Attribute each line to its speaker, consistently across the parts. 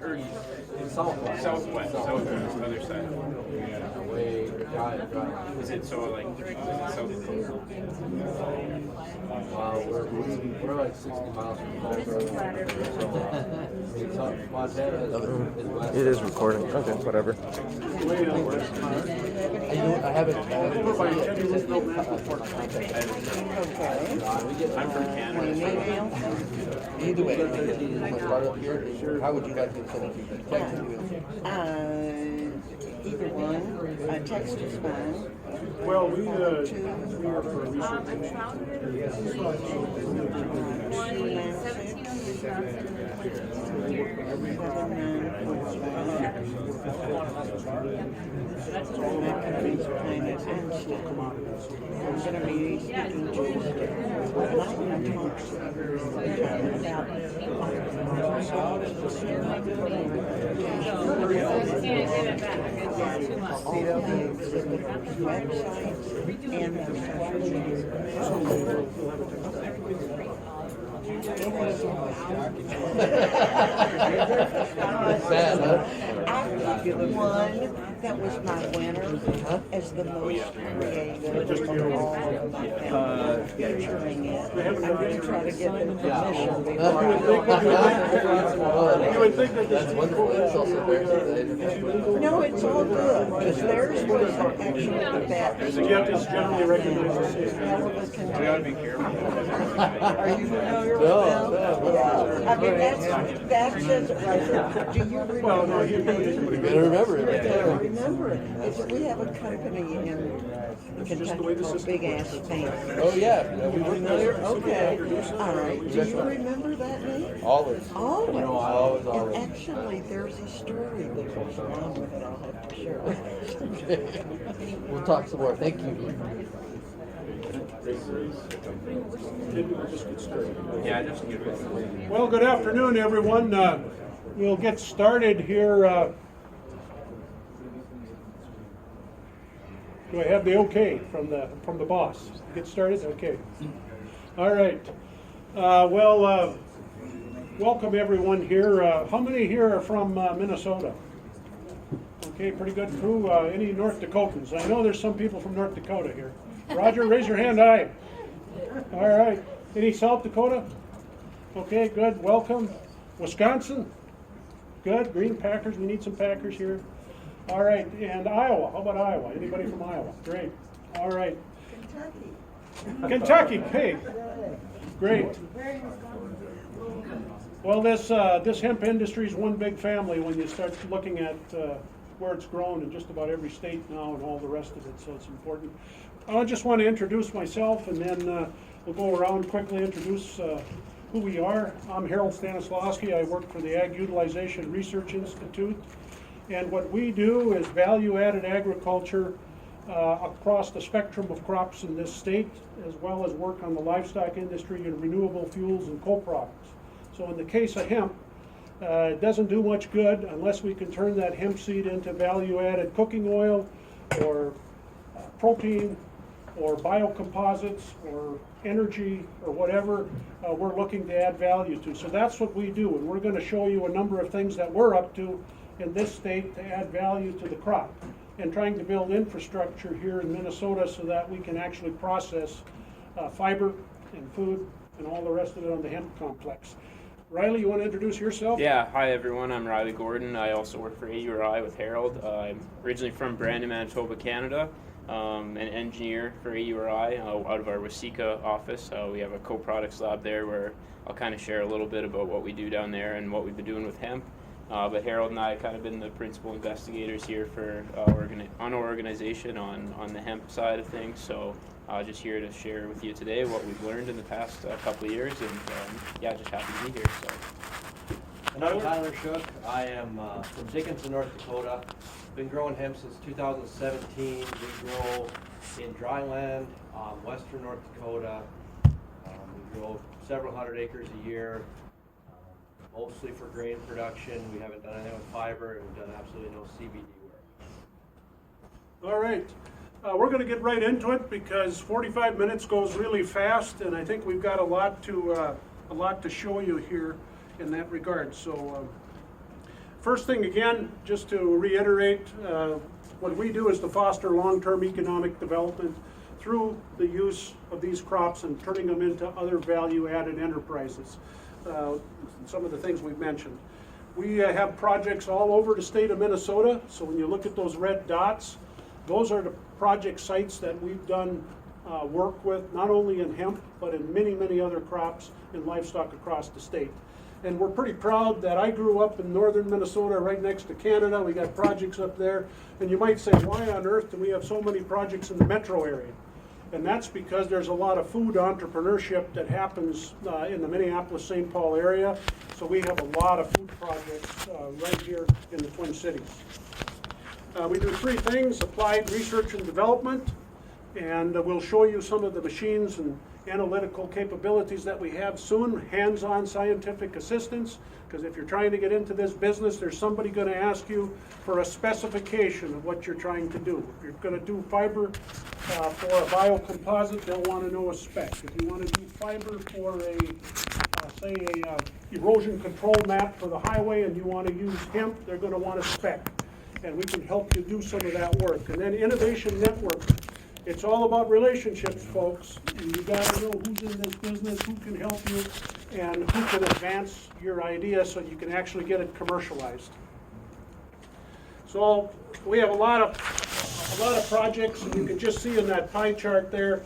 Speaker 1: or east? Southwest, other side. Yeah. Way dry. Is it so like south? We're like 60 miles from Colorado. So Montana is west.
Speaker 2: It is recording. Okay, whatever.
Speaker 3: I haven't.
Speaker 1: I'm from Canada.
Speaker 3: Either way, start up here. How would you like to send it? Text
Speaker 4: Either one. Text is fine.
Speaker 5: Well, we are for research.
Speaker 4: I'm going to be speaking Tuesday, and I want to talk
Speaker 3: Sad, huh?
Speaker 4: I picked one that was my winner as the most creative of all of my family featuring it. I'm going to try to get them permission before
Speaker 5: You would think that
Speaker 3: That's wonderful. It's also embarrassing.
Speaker 4: No, it's all good, because theirs was actually the best.
Speaker 5: the gift is generally recognized as safe.
Speaker 1: We ought to be careful.
Speaker 4: Are you familiar with them? Yeah. I mean, that says it right there. Do you remember?
Speaker 3: You better remember it.
Speaker 4: I remember it. We have a company in Kentucky called Big Ass Paint.
Speaker 3: Oh yeah, we were familiar.
Speaker 4: Okay, all right. Do you remember that name?
Speaker 3: Always.
Speaker 4: Always.
Speaker 3: Always.
Speaker 4: And actually, there's a story that goes along with it. I'll have to share with you.
Speaker 3: We'll talk some more. Thank you.
Speaker 1: Yeah, just get it.
Speaker 5: Well, good afternoon, everyone. We'll get started here. Do I have the okay from the boss? Get started? Okay. All right. Welcome everyone here. How many here are from Minnesota? Okay, pretty good crew. Any North Dakotans? I know there's some people from North Dakota here. Roger, raise your hand high. All right. Any South Dakota? Okay, good. Welcome. Wisconsin? Good. Green Packers. We need some Packers here. All right. And Iowa. How about Iowa? Anybody from Iowa? Great. All right. Kentucky. Hey. Great. Well, this hemp industry is one big family when you start looking at where it's grown in just about every state now and all the rest of it, so it's important. I just want to introduce myself, and then we'll go around quickly introduce who we are. I'm Harold STANISLAWSKI. I work for the Utilization Research Institute, and what we do is value-added agriculture across the spectrum of crops in this state, as well as work on the livestock industry and renewable fuels and co-products. So in the case of hemp, it doesn't do much good unless we can turn that hemp seed into value-added cooking oil or protein or biocomposites or energy or whatever we're looking to add value to. So that's what we do, and we're going to show you a number of things that we're up to in this state to add value to the crop, and trying to build infrastructure here in Minnesota so that we can actually process fiber and food and all the rest of it on the hemp complex. Riley, you want to introduce yourself?
Speaker 1: Yeah, hi everyone, I'm Riley Gordon. I also work for AURI with Harold. I'm originally from Brandon, Manitoba, Canada. An engineer for AURI out of our Waseca office. We have a co-products lab there where I'll kind of share a little bit about what we do down there and what we've been doing with hemp. But Harold and I have kind of been the principal investigators here for on our organization on the hemp side of things. So just here to share with you today what we've learned in the past couple of years, and yeah, just happy to be here. So.
Speaker 6: And I'm Tyler Shook. I am from Dickinson, North Dakota. Been growing hemp since 2017. We grow in dry land, western North Dakota. We grow several hundred acres a year, mostly for grain production. We haven't done anything with fiber, and we've done absolutely no CBD work.
Speaker 5: All right. We're going to get right into it because 45 minutes goes really fast, and I think we've got a lot to show you here in that regard. So First thing again, just to reiterate, what we do is to foster long-term economic development through the use of these crops and turning them into other value-added enterprises. Some of the things we've mentioned. We have projects all over the state of Minnesota, so when you look at those red dots, those are the project sites that we've done work with, not only in hemp, but in many, many other crops and livestock across the state. And we're pretty proud that I grew up in northern Minnesota, right next to Canada. We got projects up there. And you might say, why on earth do we have so many projects in the metro area? And that's because there's a lot of food entrepreneurship that happens in the Minneapolis-St. Paul area. So we have a lot of food projects right here in the Twin Cities. We do three things: applied research and development, and we'll show you some of the machines and analytical capabilities that we have soon. Hands-on scientific assistance, because if you're trying to get into this business, there's somebody going to ask you for a specification of what you're trying to do. If you're going to do fiber for a biocomposite, they'll want to know a spec. If you want to do fiber for a say a erosion control map for the highway and you want to use hemp, they're going to want a spec, and we can help you do some of that work. And then innovation network. It's all about relationships, folks, and you got to know who's in this business, who can help you, and who can advance your idea so you can actually get it commercialized. So we have a lot of projects, and you can just see in that pie chart there,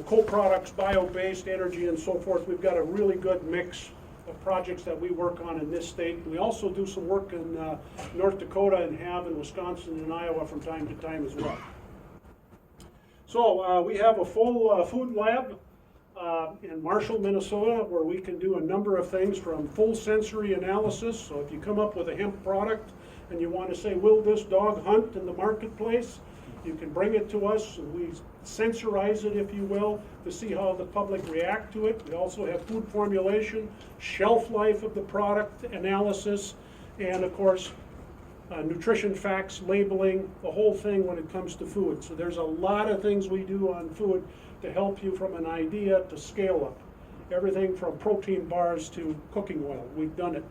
Speaker 5: co-products, bio-based, energy, and so forth. We've got a really good mix of projects that we work on in this state. We also do some work in North Dakota and have in Wisconsin and Iowa from time to time as well. So we have a full food lab in Marshall, Minnesota, where we can do a number of things from full sensory analysis. So if you come up with a hemp product and you want to say, will this dog hunt in the marketplace? You can bring it to us and we sensorize it, if you will, to see how the public react to it. We also have food formulation, shelf life of the product analysis, and of course, nutrition facts, labeling, the whole thing when it comes to food. So there's a lot of things we do on food to help you from an idea to scale up. Everything from protein bars to cooking oil. We've done it.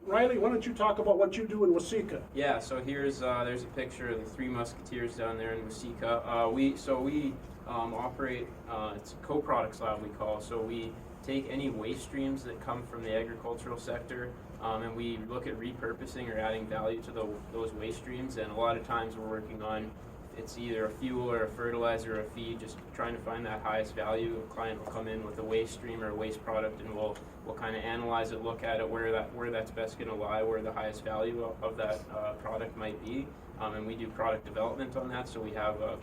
Speaker 5: Riley, why don't you talk about what you do in Waseca?
Speaker 1: Yeah, so here's there's a picture of the Three Musketeers down there in Waseca. We operate, it's a co-products lab we call, so we take any waste streams that come from the agricultural sector and we look at repurposing or adding value to those waste streams, and a lot of times we're working on, it's either a fuel or a fertilizer or a feed, just trying to find that highest value. A client will come in with a waste stream or a waste product and we'll kind of analyze it, look at it, where that's best going to lie, where the highest value of that product might be, and we do product development on that. So we have a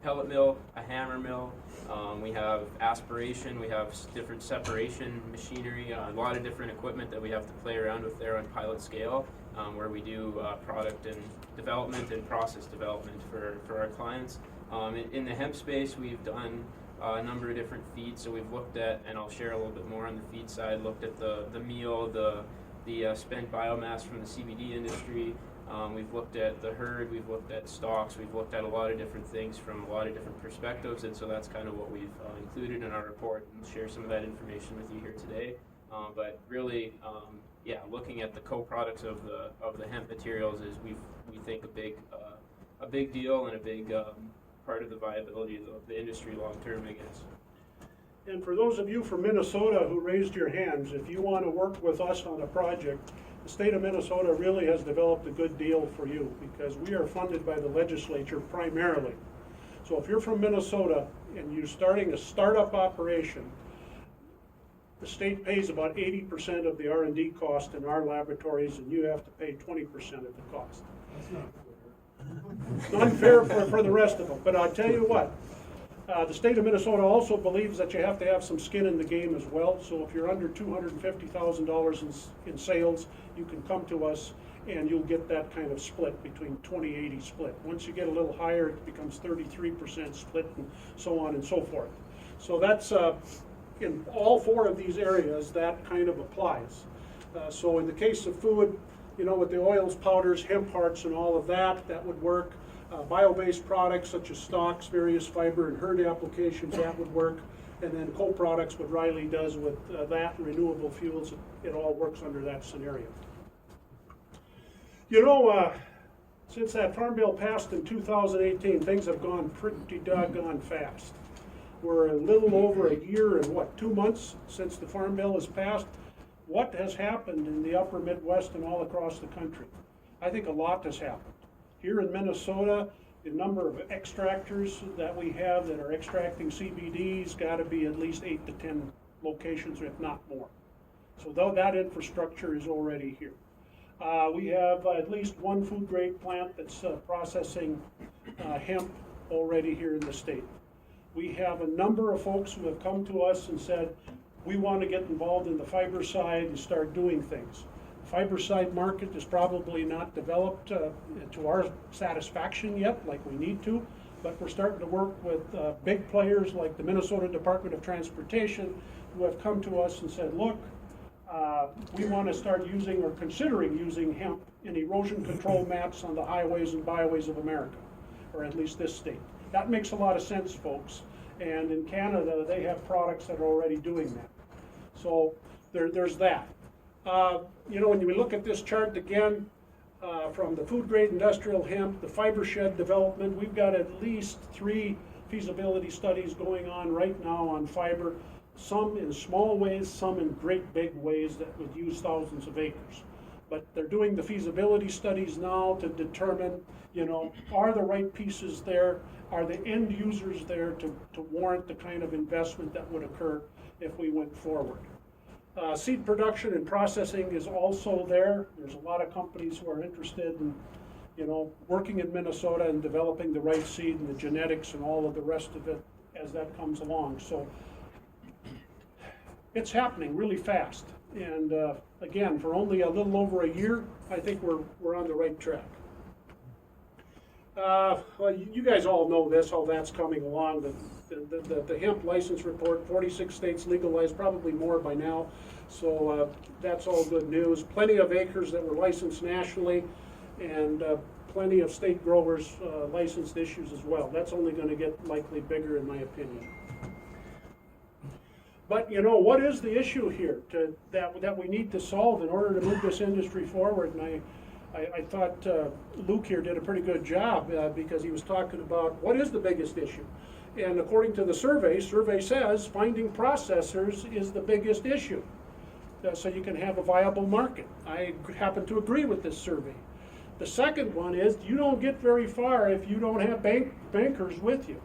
Speaker 1: pellet mill, a hammer mill, we have aspiration, we have different separation machinery, a lot of different equipment that we have to play around with there on pilot scale, where we do product and development and process development for our clients. In the hemp space, we've done a number of different feeds, so we've looked at, and I'll share a little bit more on the feed side, looked at the meal, the spent biomass from the CBD industry. We've looked at the herd, we've looked at stocks, we've looked at a lot of different things from a lot of different perspectives, and so that's kind of what we've included in our report, and share some of that information with you here today. But really, yeah, looking at the co-products of the hemp materials is we think a big deal and a big part of the viability of the industry long term, I guess.
Speaker 5: And for those of you from Minnesota who raised your hands, if you want to work with us on a project, the state of Minnesota really has developed a good deal for you because we are funded by the legislature primarily. So if you're from Minnesota and you're starting a startup operation, the state pays about 80% of the R&D cost in our laboratories, and you have to pay 20% of the cost. That's not fair. It's not fair for the rest of them, but I'll tell you what, the state of Minnesota also believes that you have to have some skin in the game as well. So if you're under $250,000 in sales, you can come to us and you'll get that kind of split between 20-80 split. Once you get a little higher, it becomes 33% split and so on and so forth. So that's in all four of these areas, that kind of applies. So in the case of food, you know, with the oils, powders, hemp hearts, and all of that, that would work. Bio-based products such as stocks, various fiber and herd applications, that would work. and then co-products, what Riley does with that, renewable fuels, it all works under that scenario. You know, since that Farm Bill passed in 2018, things have gone pretty doggone fast. We're a little over a year and 2 months since the Farm Bill has passed. What has happened in the upper Midwest and all across the country? I think a lot has happened. Here in Minnesota, the number of extractors that we have that are extracting CBD's got to be at least 8 to 10 locations, if not more. So though that infrastructure is already here. We have at least one food grade plant that's processing hemp already here in the state. We have a number of folks who have come to us and said, we want to get involved in the fiber side and start doing things. The fiber side market is probably not developed to our satisfaction yet, like we need to, but we're starting to work with big players like the Minnesota Department of Transportation, who have come to us and said, look, we want to start using or considering using hemp in erosion control maps on the highways and byways of America, or at least this state. That makes a lot of sense, folks. And in Canada, they have products that are already doing that. So there's that. You know, when you look at this chart again, from the food grade industrial hemp, the fiber shed development, we've got at least 3 feasibility studies going on right now on fiber, some in small ways, some in great big ways that would use thousands of acres. But they're doing the feasibility studies now to determine, you know, are the right pieces there? Are the end users there to warrant the kind of investment that would occur if we went forward? Seed production and processing is also there. There's a lot of companies who are interested in, you know, working in Minnesota and developing the right seed and the genetics and all of the rest of it as that comes along. So it's happening really fast. And again, for only a little over a year, I think we're on the right track. Well, you guys all know this, how that's coming along. The hemp license report, 46 states legalized, probably more by now. So that's all good news. Plenty of acres that were licensed nationally, and plenty of state growers licensed issues as well. That's only going to get likely bigger, in my opinion. But you know, what is the issue here that we need to solve in order to move this industry forward? And I thought Luke here did a pretty good job because he was talking about what is the biggest issue. And according to the survey says finding processors is the biggest issue. So you can have a viable market. I happen to agree with this survey. The second one is you don't get very far if you don't have bankers with you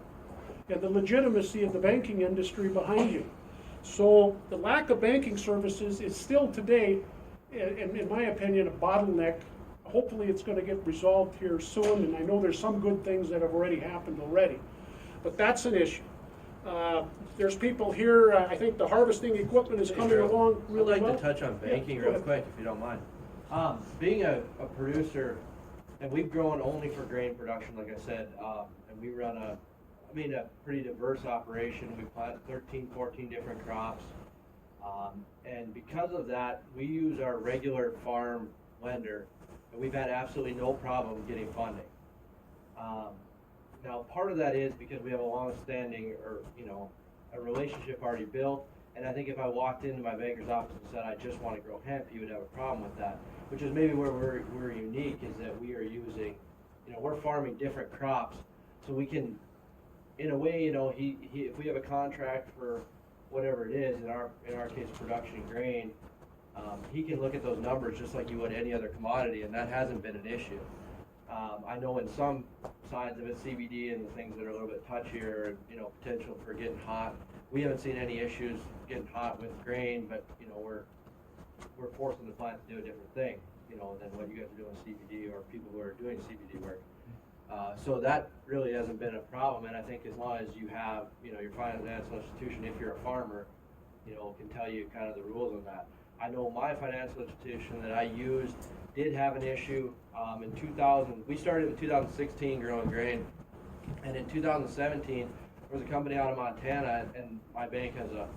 Speaker 5: and the legitimacy of the banking industry behind you. So the lack of banking services is still today, in my opinion, a bottleneck. Hopefully it's going to get resolved here soon, and I know there's some good things that have already happened already. But that's an issue. There's people here, I think the harvesting equipment is coming along really well.
Speaker 6: I'd like to touch on banking real quick, if you don't mind. Being a producer, and we've grown only for grain production, like I said, and we run a pretty diverse operation. We plant 13, 14 different crops. And because of that, we use our regular farm lender, and we've had absolutely no problem getting funding. Now, part of that is because we have a long-standing, a relationship already built. And I think if I walked into my banker's office and said, I just want to grow hemp, he would have a problem with that, which is maybe where we're unique, is that we are using, we're farming different crops. So we can, in a way, if we have a contract for whatever it is, in our case, production grain, he can look at those numbers just like you would any other commodity, and that hasn't been an issue. I know in some sides of it, CBD and the things that are a little bit touchier, potential for getting hot, we haven't seen any issues getting hot with grain, but we're forcing the plant to do a different thing, than what you guys are doing with CBD or people who are doing CBD work. So that really hasn't been a problem, and I think as long as you have, your financial institution, if you're a farmer, can tell you kind of the rules on that. I know my financial institution that I used did have an issue in 2000. We started in 2016 growing grain, and in 2017 there was a company out of Montana, and my bank has a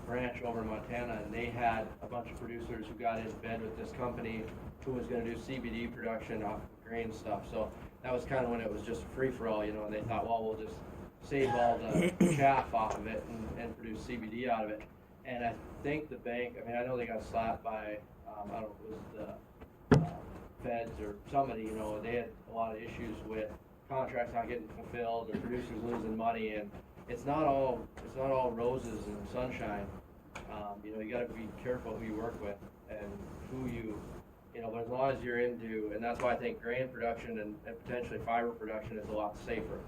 Speaker 6: branch over in Montana, and they had a bunch of producers who got in bed with this company who was going to do CBD production off of grain stuff. So that was kind of when it was just free for all, and they thought, well, we'll just save all the chaff off of it and produce CBD out of it. And I think the bank, I mean, I know they got slapped by, I don't know if it was the feds or somebody, you know, they had a lot of issues with contracts not getting fulfilled or producers losing money, and it's not all roses and sunshine. You know, you gotta be careful who you work with and who you know, but as long as you're into, and that's why I think grain production and potentially fiber production is a lot safer,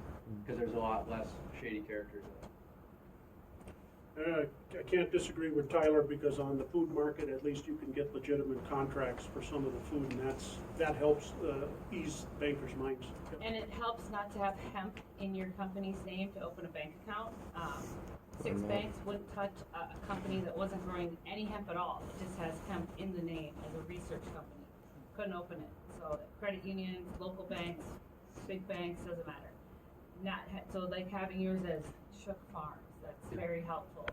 Speaker 6: because there's a lot less shady characters in it.
Speaker 5: I can't disagree with Tyler, because on the food market, at least you can get legitimate contracts for some of the food, and that helps ease bankers' minds.
Speaker 2: And it helps not to have hemp in your company's name to open a bank account. Six banks wouldn't touch a company that wasn't growing any hemp at all. It just has hemp in the name as a research company. Couldn't open it. So credit unions, local banks, big banks, doesn't matter. So like having yours as Shook Farms, that's very helpful.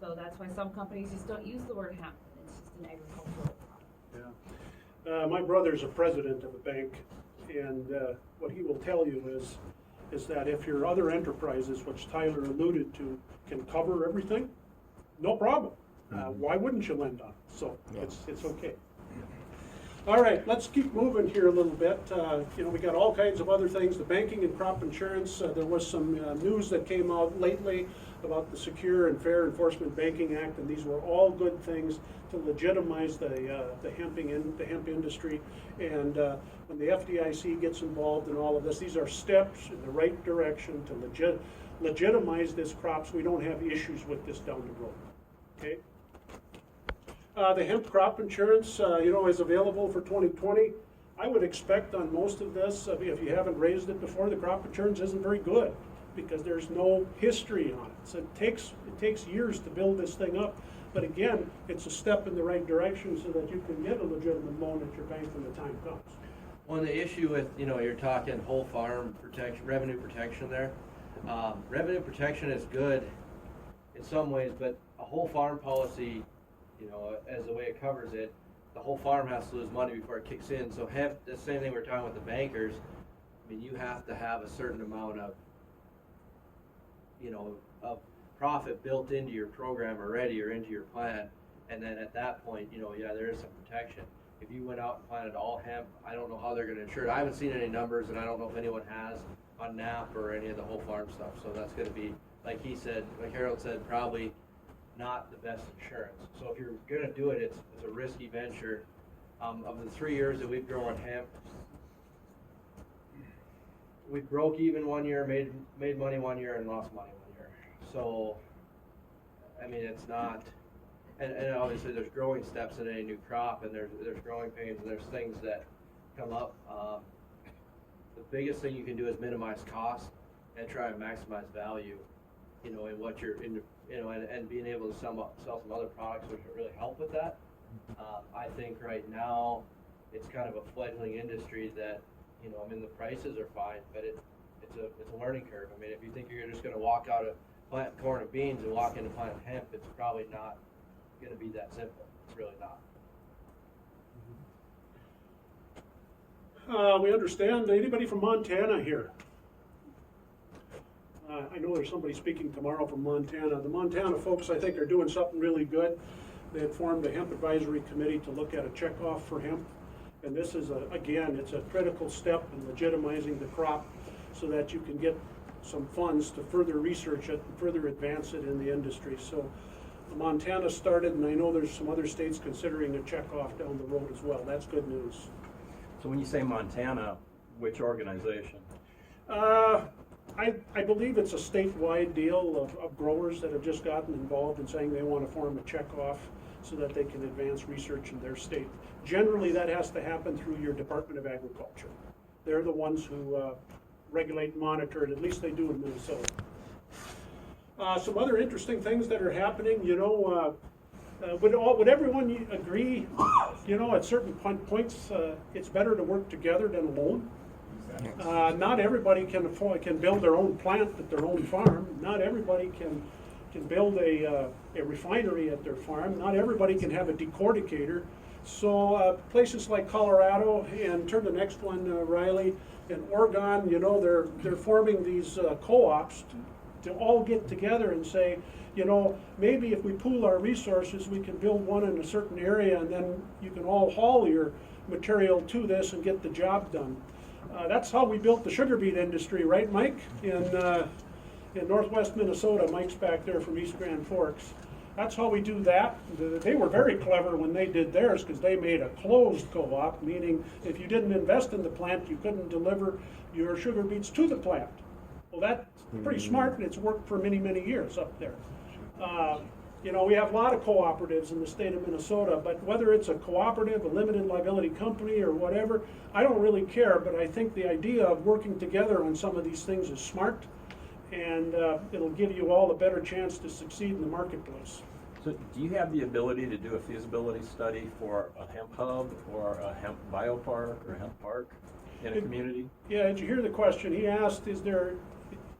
Speaker 2: So that's why some companies just don't use the word hemp. It's just an agricultural product.
Speaker 5: Yeah. My brother's a president of a bank, and what he will tell you is that if your other enterprises, which Tyler alluded to, can cover everything, no problem. Why wouldn't you lend on it? So it's okay. All right, let's keep moving here a little bit. You know, we got all kinds of other things. The banking and crop insurance. There was some news that came out lately about the Secure and Fair Enforcement Banking Act, and these were all good things to legitimize the hemp industry. And when the FDIC gets involved in all of this, these are steps in the right direction to legitimize this crop, so we don't have issues with this down the road. Okay. The hemp crop insurance, you know, is available for 2020. I would expect on most of this, if you haven't raised it before, the crop insurance isn't very good, because there's no history on it. So it takes years to build this thing up. But again, it's a step in the right direction so that you can get a legitimate loan at your bank when the time comes.
Speaker 6: Well, the issue with, you know, you're talking whole farm protection, revenue protection there. Revenue protection is good in some ways, but a whole farm policy, you know, as the way it covers it, the whole farm has to lose money before it kicks in. So hemp, the same thing we're talking with the bankers, I mean, you have to have a certain amount of, you know, of profit built into your program already or into your plan. And then at that point, you know, yeah, there is some protection. If you went out and planted all hemp, I don't know how they're gonna insure it. I haven't seen any numbers, and I don't know if anyone has on NAP or any of the whole farm stuff. So that's gonna be, like he said, like Harold said, probably not the best insurance. So if you're gonna do it, it's a risky venture. Of the 3 years that we've grown hemp, we broke even 1 year, made money 1 year, and lost money 1 year. So, I mean, it's not, and obviously there's growing steps in any new crop, and there's growing pains, and there's things that come up. The biggest thing you can do is minimize cost and try and maximize value, you know, in what you're in, you know, and being able to sell some other products which will really help with that. I think right now it's kind of a fledgling industry that, you know, I mean, the prices are fine, but it's a learning curve. I mean, if you think you're just going to walk out of plant corn and beans and walk into plant hemp, it's probably not going to be that simple. It's really not.
Speaker 5: We understand. Anybody from Montana here? I know there's somebody speaking tomorrow from Montana. The Montana folks, I think, are doing something really good. They had formed a hemp advisory committee to look at a checkoff for hemp. And this is, again, it's a critical step in legitimizing the crop so that you can get some funds to further research it and further advance it in the industry. So Montana started, and I know there's some other states considering a checkoff down the road as well. That's good news.
Speaker 7: So when you say Montana, which organization?
Speaker 5: I believe it's a statewide deal of growers that have just gotten involved in saying they want to form a checkoff so that they can advance research in their state. Generally, that has to happen through your Department of Agriculture. They're the ones who regulate and monitor it, at least they do in Minnesota. Some other interesting things that are happening, you know, would everyone agree, you know, at certain points, it's better to work together than alone? Not everybody can build their own plant at their own farm. Not everybody can build a refinery at their farm. Not everybody can have a decordicator. So places like Colorado, and turn to the next one, Riley, and Oregon, you know, they're forming these co-ops to all get together and say, you know, maybe if we pool our resources, we can build one in a certain area, and then you can all haul your material to this and get the job done. That's how we built the sugar beet industry, right, Mike? In northwest Minnesota. Mike's back there from East Grand Forks. That's how we do that. They were very clever when they did theirs, because they made a closed co-op, meaning if you didn't invest in the plant, you couldn't deliver your sugar beets to the plant. Well, that's pretty smart, and it's worked for many, many years up there. You know, we have a lot of cooperatives in the state of Minnesota, but whether it's a cooperative, a limited liability company, or whatever, I don't really care, but I think the idea of working together on some of these things is smart, and it'll give you all a better chance to succeed in the marketplace.
Speaker 7: So do you have the ability to do a feasibility study for a hemp hub or a hemp biopark or hemp park in a community?
Speaker 5: Yeah, did you hear the question? He asked, is there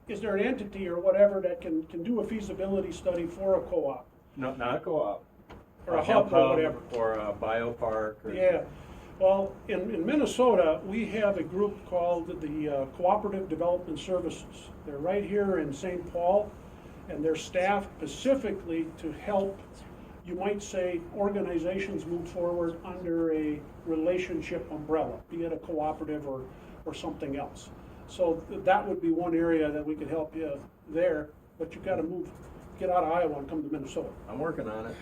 Speaker 5: an entity or whatever that can do a feasibility study for a co-op?
Speaker 7: No, not a co-op.
Speaker 5: Or a
Speaker 7: hemp
Speaker 5: hub or whatever.
Speaker 7: Or a biopark. Or
Speaker 5: Yeah, well, in Minnesota, we have a group called the Cooperative Development Services. They're right here in St. Paul, and they're staffed specifically to help, you might say, organizations move forward under a relationship umbrella, be it a cooperative or something else. So that would be one area that we could help you there, but you've got to get out of Iowa and come to Minnesota.
Speaker 7: I'm working on it.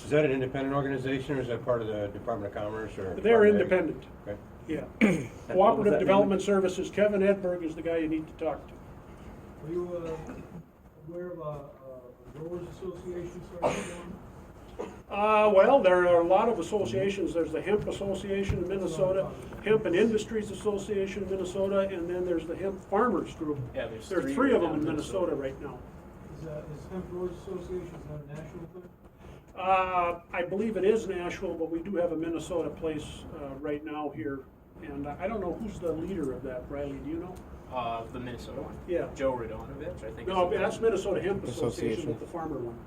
Speaker 8: Is that an independent organization, or is that part of the Department of Commerce? Or
Speaker 5: They're
Speaker 8: Department of Ag?
Speaker 5: independent.
Speaker 8: Okay.
Speaker 5: Yeah.
Speaker 7: what was
Speaker 5: Cooperative
Speaker 7: that
Speaker 5: Development Services, Kevin Edberg is the guy you need to talk to.
Speaker 9: Are you aware of a growers association starting one?
Speaker 5: Well, there are a lot of associations. There's the Hemp Association in Minnesota, Hemp and Industries Association in Minnesota, and then there's the Hemp Farmers Group.
Speaker 1: Yeah,
Speaker 5: There are three of them in Minnesota right now.
Speaker 9: Is Hemp Growers Association, is that a national thing?
Speaker 5: I believe it is national, but we do have a Minnesota place right now here. And I don't know who's the leader of that, Riley, do you know?
Speaker 1: The Minnesota one.
Speaker 5: Yeah.
Speaker 1: Joe Radonovich, I think.
Speaker 5: No,
Speaker 1: is the
Speaker 5: that's Minnesota Hemp Association,
Speaker 3: Association.
Speaker 5: with the farmer one.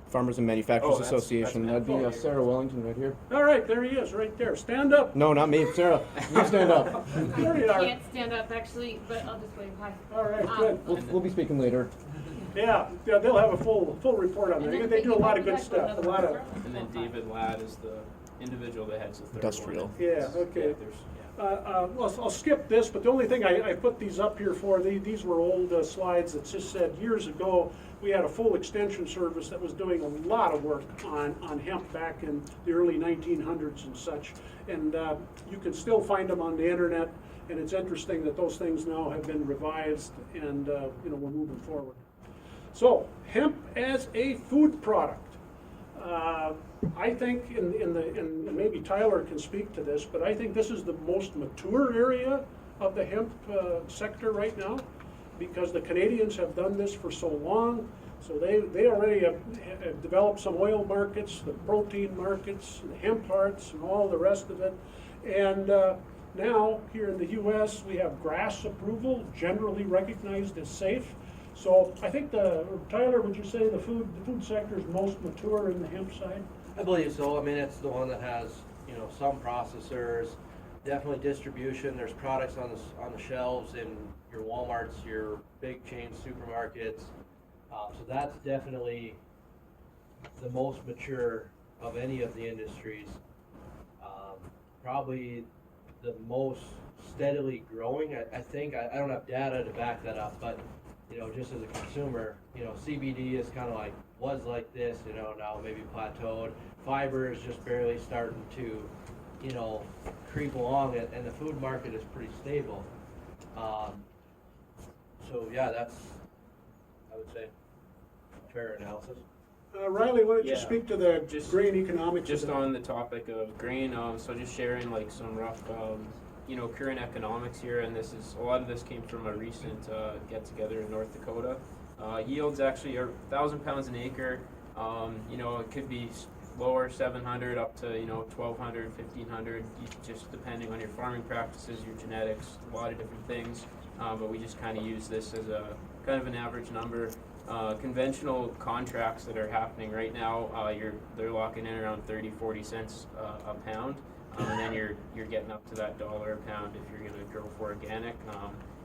Speaker 3: Farmers and Manufacturers
Speaker 1: Oh, that's
Speaker 3: Association. That'd be
Speaker 1: Hemp.
Speaker 3: Sarah Wellington right here.
Speaker 5: All right, there he is, right there. Stand up.
Speaker 3: No, not me, Sarah. You stand up.
Speaker 5: There you are.
Speaker 2: Can't stand up actually, but I'll just wave hi.
Speaker 5: All right, good.
Speaker 3: We'll be speaking later.
Speaker 5: Yeah, they'll have a full report on
Speaker 2: And
Speaker 5: that.
Speaker 2: then
Speaker 5: They do a lot of good
Speaker 2: piggyback
Speaker 5: stuff, a
Speaker 2: with
Speaker 5: lot of,
Speaker 2: another
Speaker 1: And then David Ladd is the individual that heads the third
Speaker 3: Industrial.
Speaker 1: one.
Speaker 5: yeah, okay. Well, I'll skip this, but the only thing I put these up here for, these were old slides that just said years ago, we had a full extension service that was doing a lot of work on hemp back in the early 1900s and such. And you can still find them on the internet, and it's interesting that those things now have been revised, and you know, we're moving forward. So, hemp as a food product. I think, and maybe Tyler can speak to this, but I think this is the most mature area of the hemp sector right now, because the Canadians have done this for so long. So they already have developed some oil markets, the protein markets, the hemp hearts, and all the rest of it. And now, here in the U.S., we have GRAS approval, generally recognized as safe. So I think Tyler, would you say the food sector is most mature in the hemp side?
Speaker 6: I believe so. I mean, it's the one that has, you know, some processors, definitely distribution. There's products on the shelves in your Walmarts, your big chain supermarkets. So that's definitely the most mature of any of the industries. Probably the most steadily growing. I think I don't have data to back that up, but you know, just as a consumer, you know, CBD is kind of like, was like this, you know, now maybe plateaued. Fiber is just barely starting to, you know, creep along, and the food market is pretty stable. So yeah, that's, I would say, a fair analysis.
Speaker 5: Riley, why don't you
Speaker 1: Yeah.
Speaker 5: speak to the
Speaker 1: Just-
Speaker 5: grain economics?
Speaker 1: Just
Speaker 5: of that?
Speaker 1: on the topic of grain, so just sharing like some rough, you know, current economics here, and a lot of this came from a recent get together in North Dakota. Yields actually are 1,000 pounds an acre. You know, it could be lower, 700 up to, you know, 1,200, 1,500, just depending on your farming practices, your genetics, a lot of different things. But we just kind of use this as a kind of an average number. Conventional contracts that are happening right now, they're locking in around 30, 40 cents a pound, and then you're getting up to that $1 a pound if you're going to grow for organic.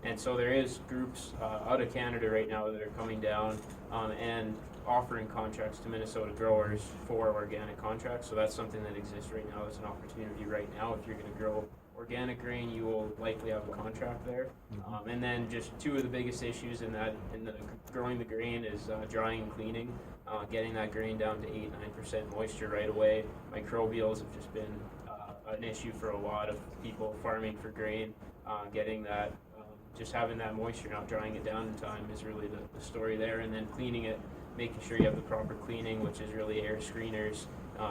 Speaker 1: And so there is groups out of Canada right now that are coming down and offering contracts to Minnesota growers for organic contracts. So that's something that exists right now. It's an opportunity right now. If you're going to grow organic grain, you will likely have a contract there. And then just two of the biggest issues in the growing the grain is drying and cleaning. Getting that grain down to 8-9% moisture right away. Microbials have just been an issue for a lot of people farming for grain. Getting that, just having that moisture, not drying it down in time is really the story there. And then cleaning it, making sure you have the proper cleaning, which is really air screeners,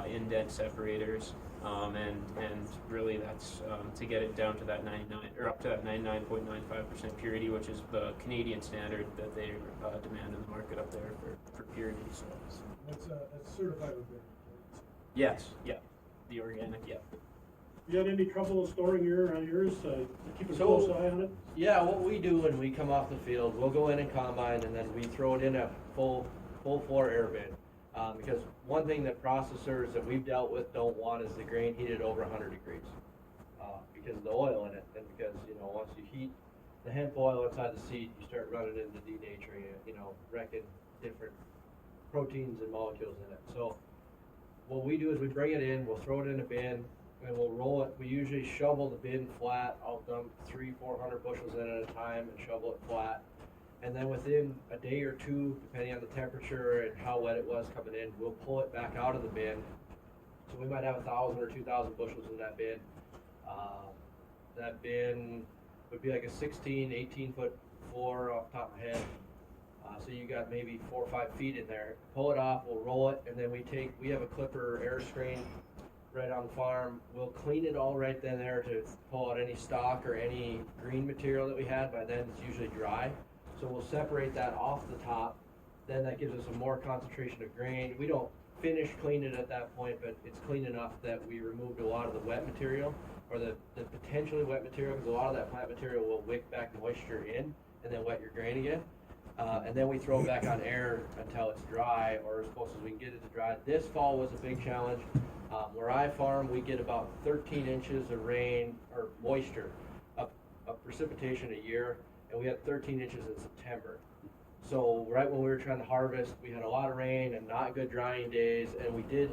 Speaker 1: indent separators, and really that's to get it down to that 99 or up to that 99.95% purity, which is the Canadian standard that they demand in the market up there for purity. So
Speaker 9: That's certified organic.
Speaker 1: yes, yeah, the organic, yeah.
Speaker 5: You had any trouble storing yours? Keep a
Speaker 6: So-
Speaker 5: close eye on it?
Speaker 6: Yeah, what we do when we come off the field, we'll go in and combine, and then we throw it in a full floor air bin. Because one thing that processors that we've dealt with don't want is the grain heated over 100 degrees. Because of the oil in it, and because, once you heat the hemp oil inside the seed, you start running into denaturing it, wrecking different proteins and molecules in it. So what we do is we bring it in, we'll throw it in a bin, and we'll roll it. We usually shovel the bin flat. I'll dump 300-400 bushels in at a time and shovel it flat. And then within a day or two, depending on the temperature and how wet it was coming in, we'll pull it back out of the bin. So we might have 1,000 or 2,000 bushels in that bin. That bin would be like a 16, 18-foot floor off the top of my head. So you got maybe 4 or 5 feet in there. Pull it off, we'll roll it, and then we have a clipper air screen right on the farm. We'll clean it all right then there to pull out any stock or any green material that we had. By then it's usually dry. So we'll separate that off the top. Then that gives us a more concentration of grain. We don't finish cleaning it at that point, but it's clean enough that we removed a lot of the wet material or the potentially wet material, because a lot of that plant material will wick back moisture in and then wet your grain again. And then we throw it back on air until it's dry, or as close as we can get it to dry. This fall was a big challenge. Where I farm, we get about 13 inches of rain or moisture of precipitation a year, and we had 13 inches in September. So right when we were trying to harvest, we had a lot of rain and not good drying days, and we did,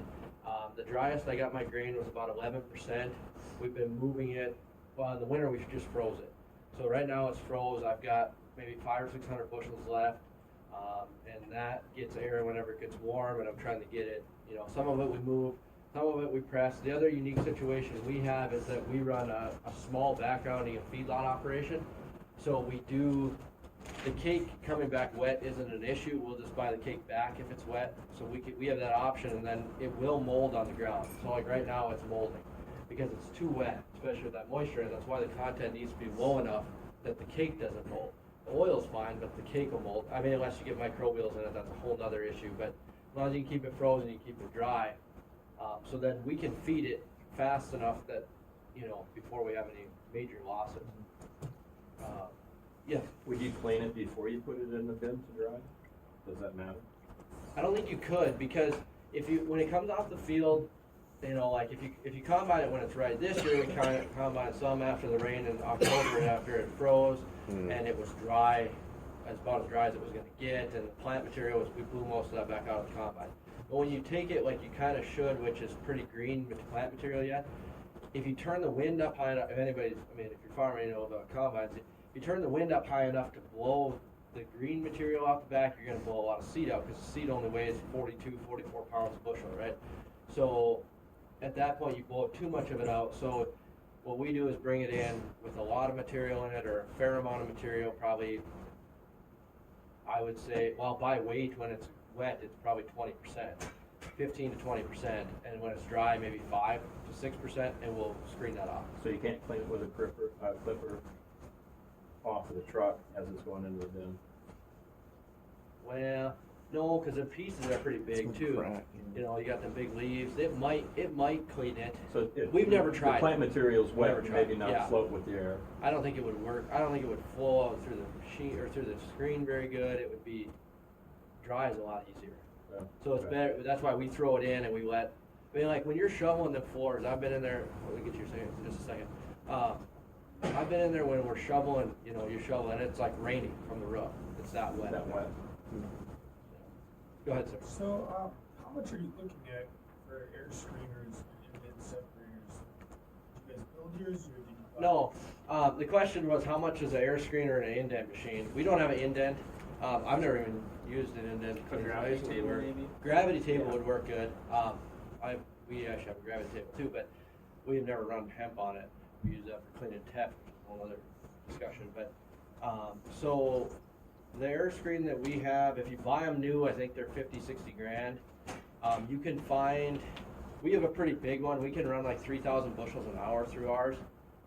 Speaker 6: the driest I got my grain was about 11%. We've been moving it, well, in the winter we just froze it. So right now it's froze. I've got maybe 500 or 600 bushels left, and that gets air whenever it gets warm, and I'm trying to get it, some of it we move, some of it we press. The other unique situation we have is that we run a small backgrounding and feedlot operation. So we do, the cake coming back wet isn't an issue. We'll just buy the cake back if it's wet. So we have that option, and then it will mold on the ground. So like right now it's molding because it's too wet, especially with that moisture, and that's why the content needs to be low enough that the cake doesn't mold. The oil's fine, but the cake will mold. I mean, unless you get microbials in it, that's a whole other issue. But as long as you keep it frozen, you keep it dry, so then we can feed it fast enough that, before we have any major losses. Yeah.
Speaker 7: Would you clean it before you put it in the bin to dry? Does that matter?
Speaker 6: I don't think you could, because when it comes off the field, like if you combine it when it's right. This year we kind of combined some after the rain in October after it froze, and it was dry, about as dry as it was going to get, and the plant material we blew most of that back out of the combine. But when you take it like you kind of should, which is pretty green plant material yet, if you turn the wind up high enough, if you're farming, about combines, if you turn the wind up high enough to blow the green material off the back, you're going to blow a lot of seed out, because the seed only weighs 42, 44 pounds a bushel, right? So at that point, you blow too much of it out. So what we do is bring it in with a lot of material in it, or a fair amount of material, probably, I would say, well, by weight, when it's wet, it's probably 20%, 15 to 20%, and when it's dry, maybe 5 to 6%, and we'll screen that off.
Speaker 7: So you can't clean it with a clipper off of the truck as it's going into the bin?
Speaker 6: Well, no, because the pieces are pretty big too. You got the big leaves. It might clean it.
Speaker 7: So
Speaker 6: We've never tried.
Speaker 7: The plant material's wet,
Speaker 6: Never tried.
Speaker 7: maybe not
Speaker 6: Yeah.
Speaker 7: float with the air.
Speaker 6: I don't think it would work. I don't think it would flow out through the machine or through the screen very good. It would be dry is a lot easier.
Speaker 7: Yeah.
Speaker 6: So it's better. That's why we throw it in and we let. Like when you're shoveling the floors, I've been in there. Let me get your second, just a second. I've been in there when we're shoveling, you know, you're shoveling, it's like raining from the roof. It's that wet.
Speaker 7: That wet.
Speaker 6: Go ahead, sir.
Speaker 9: So, how much are you looking at for air screeners and indent separators? Did you guys build yours or did you buy?
Speaker 6: No, the question was how much is an air screener and an indent machine? We don't have an indent. I've never even used an indent.
Speaker 1: A gravity table, maybe?
Speaker 6: Gravity table would work good. We actually have a gravity table too, but we've never run hemp on it. We use that for cleaning tep, whole other discussion. But so the air screen that we have, if you buy them new, I think they're 50, 60 grand. You can find, we have a pretty big one. We can run like 3,000 bushels an hour through ours,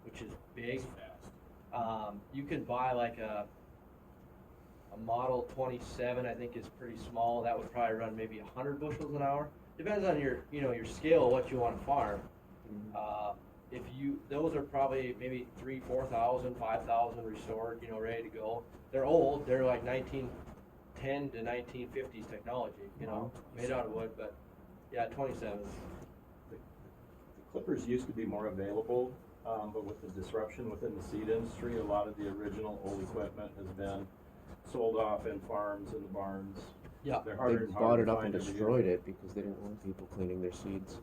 Speaker 6: which is big. You can buy like a model 27, I think is pretty small. That would probably run maybe 100 bushels an hour. Depends on your, you know, your scale, what you want to farm. If you, those are probably maybe 3,000, 4,000, 5,000 restored, you know, ready to go. They're old. They're like 1910 to 1950s technology, you know, made out of wood. But yeah, 27.
Speaker 7: The clippers used to be more available, but with the disruption within the seed industry, a lot of the original old equipment has been sold off in farms and the barns.
Speaker 6: Yeah.
Speaker 7: They're
Speaker 3: They
Speaker 7: harder and
Speaker 3: bought
Speaker 7: harder
Speaker 3: it
Speaker 7: to
Speaker 3: up and
Speaker 7: find every
Speaker 3: destroyed
Speaker 7: year.
Speaker 3: it because they didn't want people cleaning their seeds.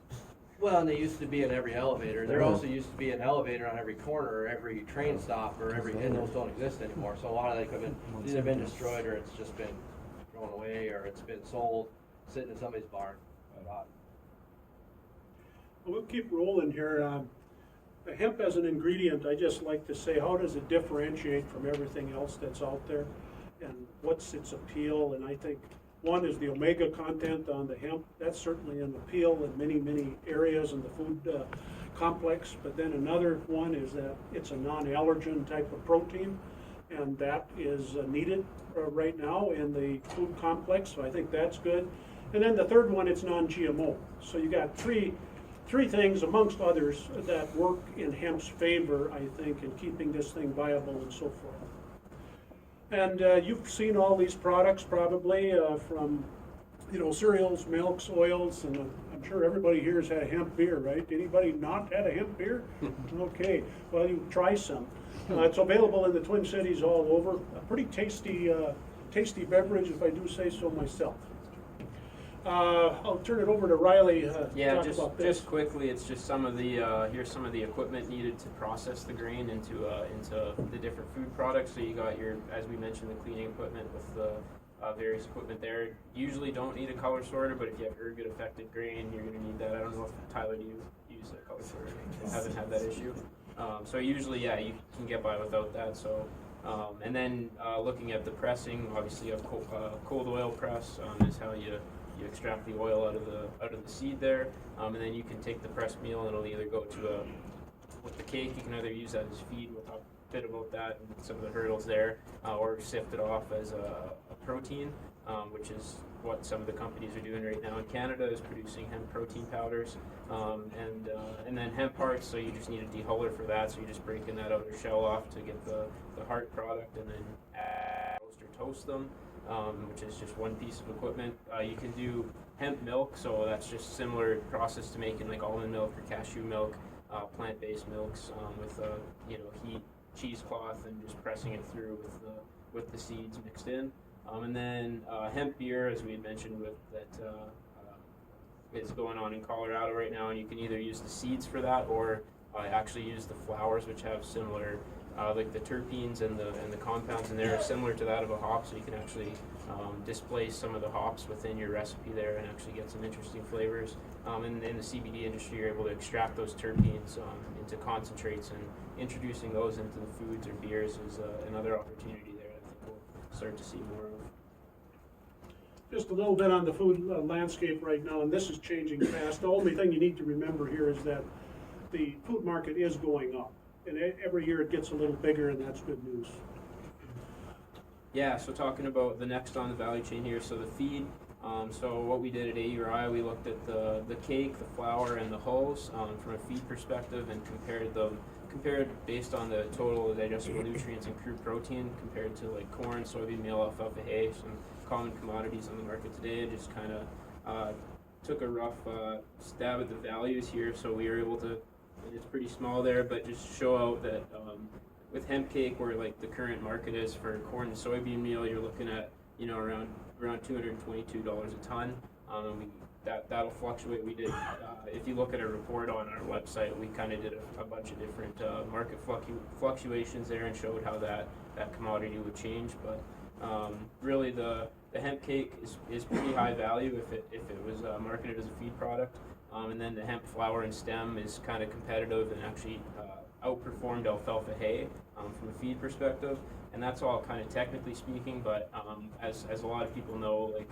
Speaker 6: Well, and they used to be in every elevator. There also used to be an elevator on every corner, or every train stop, or every, and those don't exist anymore. So a lot of the equipment has either been destroyed, or it's just been thrown away, or it's been sold, sitting in somebody's barn.
Speaker 5: Well, we'll keep rolling here. Hemp as an ingredient, I just like to say, how does it differentiate from everything else that's out there? And what's its appeal? And I think one is the omega content on the hemp. That's certainly an appeal in many, many areas in the food complex. But then another one is that it's a non-allergen type of protein, and that is needed right now in the food complex. So I think that's good. And then the third one, it's non-GMO. So you got three things amongst others that work in hemp's favor, I think, in keeping this thing viable and so forth. And you've seen all these products probably from, you know, cereals, milks, oils, and I'm sure everybody here has had a hemp beer, right? Anybody not had a hemp beer? Okay, well, you try some. It's available in the Twin Cities all over. A pretty tasty, tasty beverage, if I do say so myself. I'll turn it over to Riley to
Speaker 1: Yeah,
Speaker 5: talk about this.
Speaker 1: just quickly, it's just some of the here's some of the equipment needed to process the grain into the different food products. So you got your, as we mentioned, the cleaning equipment with the various equipment there. Usually don't need a color sorter, but if you have ergot affected grain, you're going to need that. I don't know if Tyler, do you use a color sorter? I haven't had that issue. So usually, yeah, you can get by without that. So. And then looking at the pressing, obviously a cold oil press is how you extract the oil out of the seed there, and then you can take the pressed meal and it'll either go to with the cake. You can either use that as feed. We'll talk a bit about that and some of the hurdles there, or sift it off as a protein, which is what some of the companies are doing right now in Canada, is producing hemp protein powders, and then hemp hearts. So you just need a dehuller for that. So you're just breaking that outer shell off to get the heart product, and then roast or toast them. Which is just one piece of equipment. You can do hemp milk, so that's just similar process to making like almond milk or cashew milk, plant-based milks with heat, cheesecloth, and just pressing it through with the seeds mixed in. And then hemp beer, as we had mentioned, with that is going on in Colorado right now, and you can either use the seeds for that or actually use the flowers, which have similar. Like the terpenes and the compounds in there are similar to that of a hop, so you can actually displace some of the hops within your recipe there and actually get some interesting flavors. In the CBD industry, you're able to extract those terpenes into concentrates, and introducing those into the foods or beers is another opportunity there that I think we'll start to see more of.
Speaker 5: Just a little bit on the food landscape right now, and this is changing fast. The only thing you need to remember here is that the food market is going up. And every year it gets a little bigger, and that's good news.
Speaker 1: Yeah, so talking about the next on the value chain here, so the feed. So what we did at AURI, we looked at the cake, the flour, and the hulls from a feed perspective, and compared based on the total digestible nutrients and crude protein compared to like corn, soybean meal, alfalfa, hay, some common commodities on the market today. I just kind of took a rough stab at the values here, so we were able to it's pretty small there, but just show out that with hemp cake, where like the current market is for corn and soybean meal, you're looking at around $222 a ton. That'll fluctuate. We did, if you look at a report on our website, we kind of did a bunch of different market fluctuations there and showed how that commodity would change. But really, the hemp cake is pretty high value if it was marketed as a feed product. And then the hemp flour and stem is kind of competitive and actually outperformed alfalfa hay from a feed perspective. And that's all kind of technically speaking, but as a lot of people know, like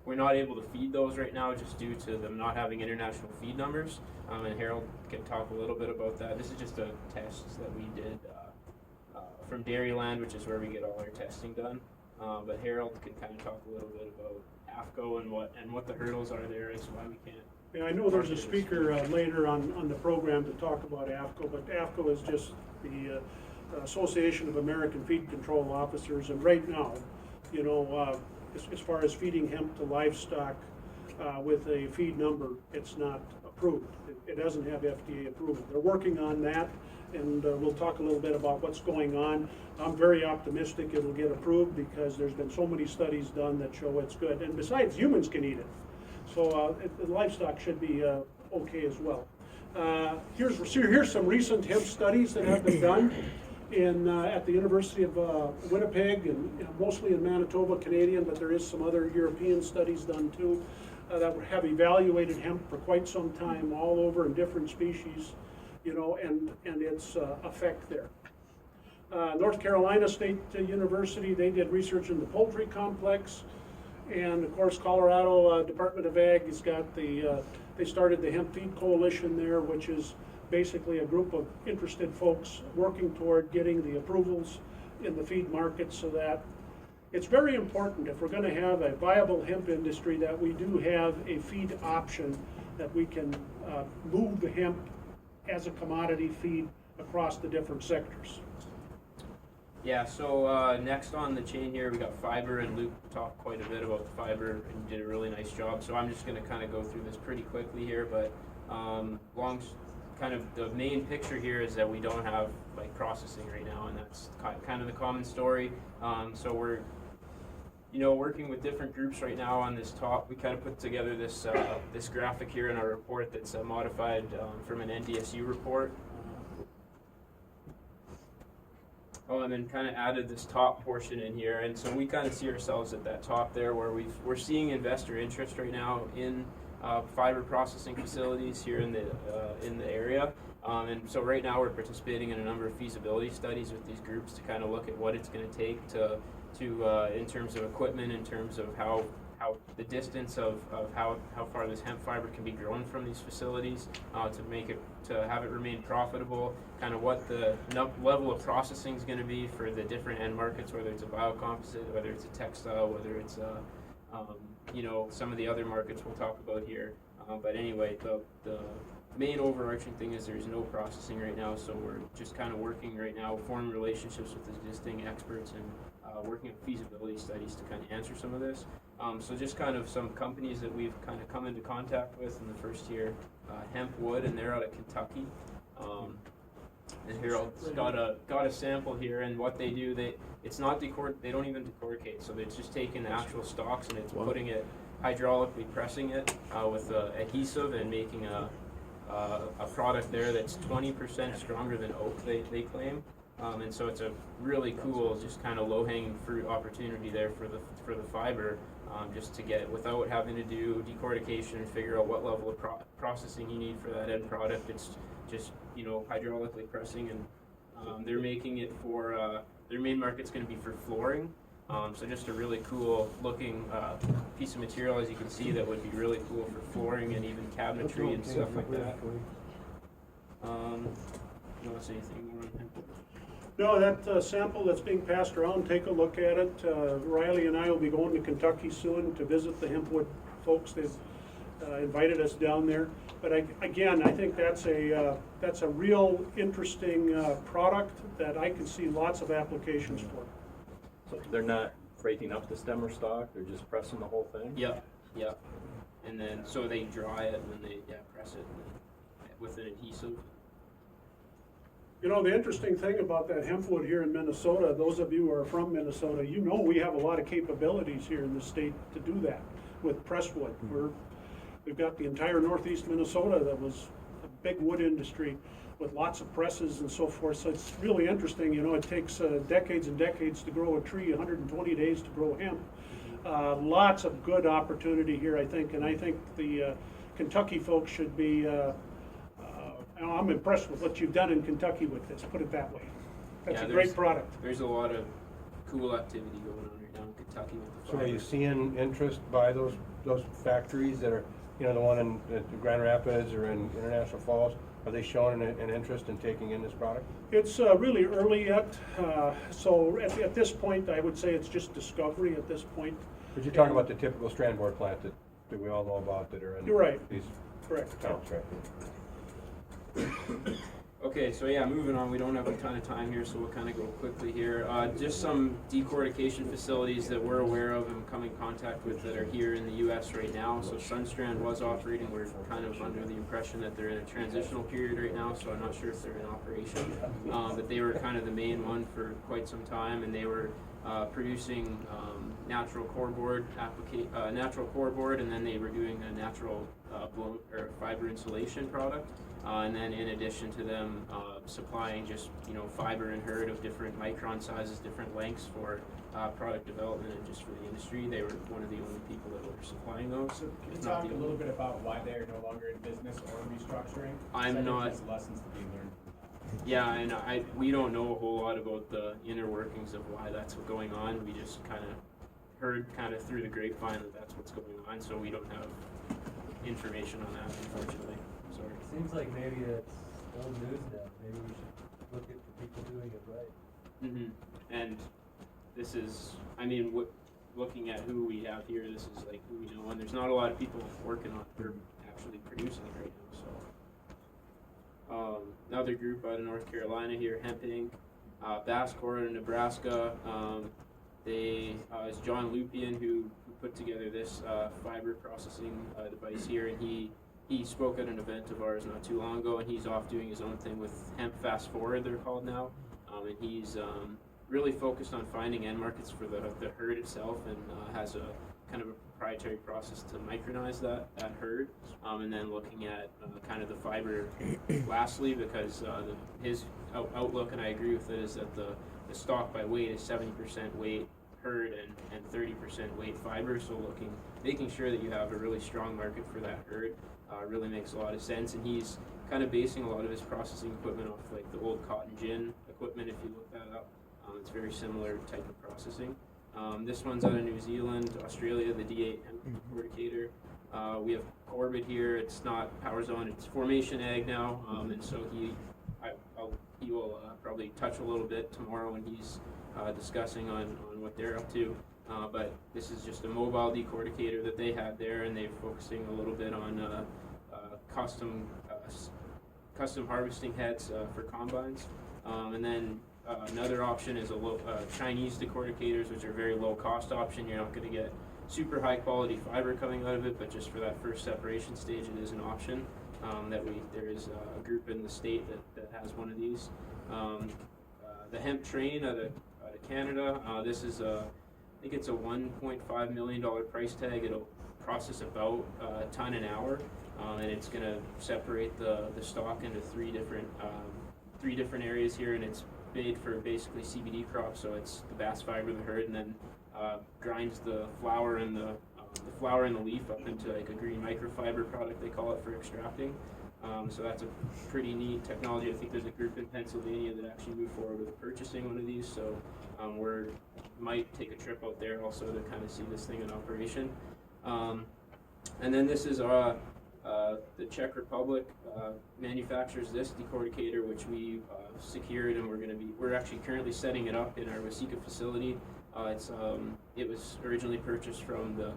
Speaker 1: we're not able to feed those right now just due to them not having international feed numbers. And Harold can talk a little bit about that. This is just a test that we did from Dairyland, which is where we get all our testing done. But Harold can kind of talk a little bit about AFCO and what the hurdles are there, as why we can't.
Speaker 5: Yeah, I know there's a speaker later on the program to talk about AFCO, but AFCO is just the Association of American Feed Control Officers, and right now, as far as feeding hemp to livestock with a feed number, it's not approved. It doesn't have FDA approval. They're working on that, and we'll talk a little bit about what's going on. I'm very optimistic it'll get approved because there's been so many studies done that show it's good. And besides, humans can eat it. So the livestock should be okay as well. Here's some recent hemp studies that have been done at the University of Winnipeg and mostly in Manitoba, Canadian, but there is some other European studies done too that have evaluated hemp for quite some time all over in different species, and its effect there. North Carolina State University, they did research in the poultry complex, and of course Colorado Department of Ag has got they started the Hemp Feed Coalition there, which is basically a group of interested folks working toward getting the approvals in the feed market, so that it's very important, if we're going to have a viable hemp industry, that we do have a feed option, that we can move the hemp as a commodity feed across the different sectors.
Speaker 1: Yeah, so next on the chain here, we got fiber, and Luke talked quite a bit about the fiber and did a really nice job. So I'm just going to kind of go through this pretty quickly here, but kind of the main picture here is that we don't have like processing right now, and that's kind of the common story. So we're working with different groups right now on this top. We kind of put together this this graphic here in our report that's modified from an NDSU report. And then kind of added this top portion in here, and so we kind of see ourselves at that top there, where we're seeing investor interest right now in fiber processing facilities here in the area, and so right now we're participating in a number of feasibility studies with these groups to kind of look at what it's going to take to in terms of equipment, in terms of how the distance of how far this hemp fiber can be grown from these facilities to have it remain profitable, kind of what the level of processing is going to be for the different end markets, whether it's a biocomposite, whether it's a textile, whether it's some of the other markets we'll talk about here. But anyway, the main overarching thing is there's no processing right now, so we're just kind of working right now, forming relationships with existing experts and working on feasibility studies to kind of answer some of this. So just kind of some companies that we've kind of come into contact with in the first year, Hemp Wood, and they're out of Kentucky. And Harold's got a sample here, and what they do, they don't even decorticate, so it's just taking the actual stalks and it's putting it, hydraulically pressing it with adhesive and making a product there that's 20% stronger than oak, they claim. And so it's a really cool, just kind of low-hanging fruit opportunity there for the fiber, just to get, without having to do decortication and figure out what level of processing you need for that end product. It's just hydraulically pressing, and they're making it for their main market's going to be for flooring. So just a really cool looking piece of material, as you can see, that would be really cool for flooring and even cabinetry and stuff like that. You want to say anything more on hemp?
Speaker 5: No, that sample that's being passed around, take a look at it. Riley and I will be going to Kentucky soon to visit the Hempwood folks. They've invited us down there. But again, I think that's a real interesting product that I can see lots of applications for.
Speaker 7: So they're not breaking up the stem or stalk, they're just pressing the whole thing?
Speaker 1: Yep. And then, so they dry it and then they press it. And then, with an adhesive.
Speaker 5: You know, the interesting thing about that hemp wood here in Minnesota, those of you who are from Minnesota, you know we have a lot of capabilities here in the state to do that with presswood. We've got the entire northeast Minnesota that was a big wood industry with lots of presses and so forth. So it's really interesting. You know, it takes decades and decades to grow a tree, 120 days to grow hemp. Lots of good opportunity here, I think, and I think the Kentucky folks should be. I'm impressed with what you've done in Kentucky with this. Put it that way. That's
Speaker 1: Yeah,
Speaker 5: a great product.
Speaker 1: There's a lot of cool activity going on right now in Kentucky with the
Speaker 8: So are you
Speaker 1: fiber.
Speaker 8: seeing interest by those factories that are, you know, the one in Grand Rapids or in International Falls? Are they showing an interest in taking in this product?
Speaker 5: It's really early yet, so at this point, I would say it's just discovery at this point.
Speaker 8: But you're talking about the typical strand board plant that we all know about that are in
Speaker 5: You're right.
Speaker 8: these
Speaker 5: Correct.
Speaker 8: towns, right?
Speaker 1: Okay, so yeah, moving on, we don't have a ton of time here, so we'll kind of go quickly here. Just some decortication facilities that we're aware of and come in contact with that are here in the US right now. So Sunstrand was operating, we're kind of under the impression that they're in a transitional period right now, so I'm not sure if they're in operation. But they were kind of the main one for quite some time, and they were producing natural core board, and then they were doing a natural blown or fiber insulation product. And then in addition to them supplying just, you know, fiber and hurd of different micron sizes, different lengths for product development and just for the industry, they were one of the only people that were supplying those.
Speaker 10: So can you
Speaker 1: If not
Speaker 10: talk
Speaker 1: the
Speaker 10: a little
Speaker 1: only.
Speaker 10: bit about why they're no longer in business or restructuring?
Speaker 1: I'm
Speaker 10: I think
Speaker 1: not-
Speaker 10: there's lessons to be learned.
Speaker 1: Yeah, and we don't know a whole lot about the inner workings of why that's going on. We just kind of heard kind of through the grapevine that that's what's going on, so we don't have information on that, unfortunately. Sorry.
Speaker 11: Seems like maybe it's old news now. Maybe we should look at the people doing it right.
Speaker 1: And this is, I mean, looking at who we have here, this is like who we know, and there's not a lot of people working on or actually producing it right now. So another group out of North Carolina here, Hemp Inc., Basscore out of Nebraska. It's John Lupian who put together this fiber processing device here, and he spoke at an event of ours not too long ago, and he's off doing his own thing with Hemp Fast Forward, they're called now, and he's really focused on finding end markets for the hurd itself, and has a kind of a proprietary process to micronize that hurd, and then looking at kind of the fiber lastly, because his outlook, and I agree with it, is that the stock by weight is 70% weight hurd and 30% weight fiber, so making sure that you have a really strong market for that hurd really makes a lot of sense, and he's kind of basing a lot of his processing equipment off like the old cotton gin equipment. If you look that up, it's very similar type of processing. This one's out of New Zealand, Australia, the D8 hemp corticator. We have Corbett here. It's not Power Zone, it's Formation Ag now, and so he will probably touch a little bit tomorrow when he's discussing on what they're up to. But this is just a mobile decorticator that they had there, and they're focusing a little bit on custom harvesting heads for combines. And then another option is Chinese decorticators, which are a very low cost option. You're not going to get super high quality fiber coming out of it, but just for that first separation stage, it is an option. There is a group in the state that has one of these. The Hemp Train out of Canada. This is I think it's a $1.5 million price tag. It'll process about a ton an hour, and it's going to separate the stalk into three different areas here, and it's made for basically CBD crops. So it's the bass fiber, the hurd, and then grinds the flower and the leaf up into like a green microfiber product, they call it, for extracting. So that's a pretty neat technology. I think there's a group in Pennsylvania that actually moved forward with purchasing one of these. So we might take a trip out there also to kind of see this thing in operation. And then this is the Czech Republic manufactures this decorticator, which we secured, and we're actually currently setting it up in our Wasika facility. It was originally purchased from the